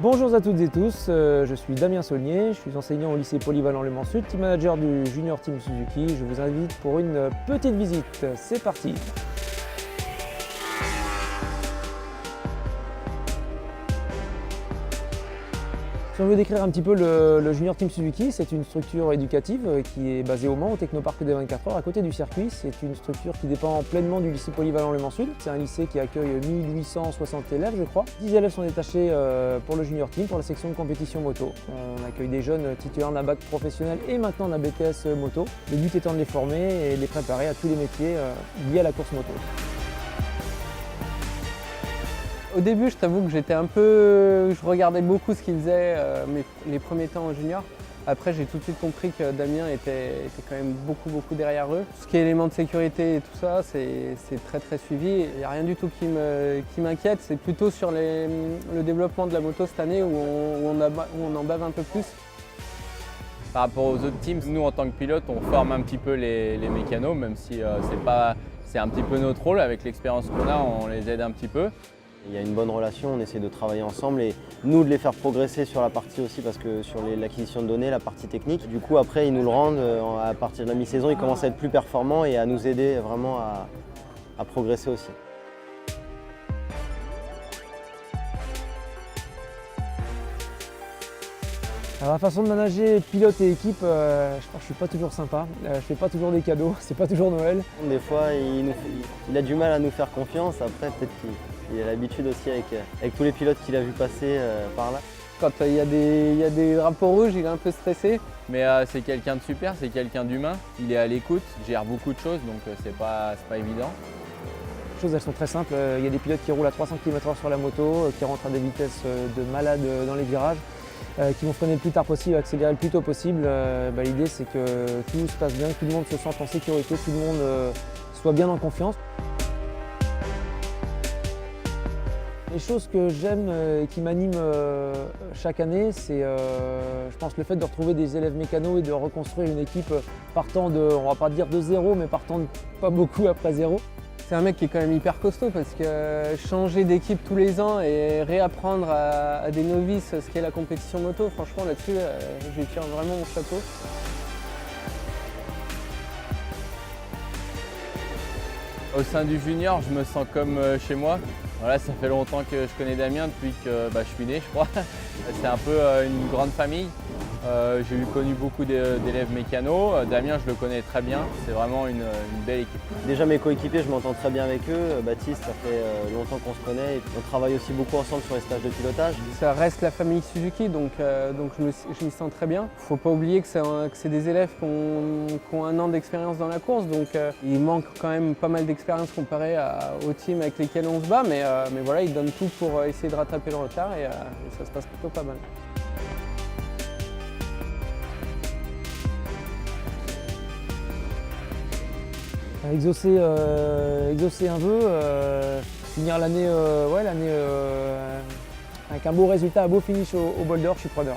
Bonjour à toutes et tous, je suis Damien Saulnier, je suis enseignant au lycée polyvalent Le Mans Sud, team manager du Junior Team Suzuki. Je vous invite pour une petite visite. C'est parti! Si on veut décrire un petit peu le Junior Team Suzuki, c'est une structure éducative qui est basée au Mans, au Technoparc des 24 heures, à côté du circuit. C'est une structure qui dépend pleinement du lycée polyvalent Le Mans Sud. C'est un lycée qui accueille 1860 élèves, je crois. 10 élèves sont détachés pour le Junior Team, pour la section de compétition moto. On accueille des jeunes titulaires d'un bac professionnel et maintenant d'un BTS moto. Le but étant de les former et de les préparer à tous les métiers liés à la course moto. Au début, je t'avoue que je regardais beaucoup ce qu'il faisait les premiers temps en junior. Après, j'ai tout de suite compris que Damien était quand même beaucoup derrière eux. Tout ce qui est éléments de sécurité et tout ça, c'est très suivi. Il n'y a rien du tout qui m'inquiète. C'est plutôt sur le développement de la moto cette année où on en bave un peu plus. Par rapport aux autres teams, nous en tant que pilotes, on forme un petit peu les mécanos, même si c'est un petit peu notre rôle. Avec l'expérience qu'on a, on les aide un petit peu. Il y a une bonne relation, on essaie de travailler ensemble et nous de les faire progresser sur la partie aussi parce que sur l'acquisition de données, la partie technique. Du coup après ils nous le rendent à partir de la mi-saison, ils commencent à être plus performants et à nous aider vraiment à progresser aussi. Alors, la façon de manager pilote et équipe, je crois que je suis pas toujours sympa, je fais pas toujours des cadeaux, c'est pas toujours Noël. Des fois il a du mal à nous faire confiance, après peut-être qu'il a l'habitude aussi avec tous les pilotes qu'il a vu passer par là. Quand il y a des drapeaux rouges, il est un peu stressé. Mais c'est quelqu'un de super, c'est quelqu'un d'humain. Il est à l'écoute, gère beaucoup de choses, donc c'est pas évident. Les choses elles sont très simples, il y a des pilotes qui roulent à 300 km/h sur la moto, qui rentrent à des vitesses de malade dans les virages. Qui vont freiner le plus tard possible, accélérer le plus tôt possible. L'idée c'est que tout se passe bien, que tout le monde se sente en sécurité, que tout le monde soit bien en confiance. Les choses que j'aime et qui m'animent chaque année, c'est je pense le fait de retrouver des élèves mécanos et de reconstruire une équipe partant de, on va pas dire de zéro, mais partant de pas beaucoup après zéro. C'est un mec qui est quand même hyper costaud parce que changer d'équipe tous les ans et réapprendre à des novices ce qu'est la compétition moto, franchement là-dessus, je lui tire vraiment mon chapeau. Au sein du junior, je me sens comme chez moi. Voilà, ça fait longtemps que je connais Damien depuis que je suis né, je crois. C'est un peu une grande famille. J'ai connu beaucoup d'élèves mécanos. Damien, je le connais très bien. C'est vraiment une belle équipe. Déjà mes coéquipiers, je m'entends très bien avec eux. Baptiste, ça fait longtemps qu'on se connaît. Et on travaille aussi beaucoup ensemble sur les stages de pilotage. Ça reste la famille Suzuki, donc je m'y sens très bien. Il ne faut pas oublier que c'est des élèves qui ont 1 an d'expérience dans la course, donc il manque quand même pas mal d'expérience comparé aux teams avec lesquels on se bat, mais voilà, ils donnent tout pour essayer de rattraper le retard et ça se passe plutôt pas mal. Exaucer un vœu, finir l'année avec un beau résultat, un beau finish au bol d'or, je suis preneur.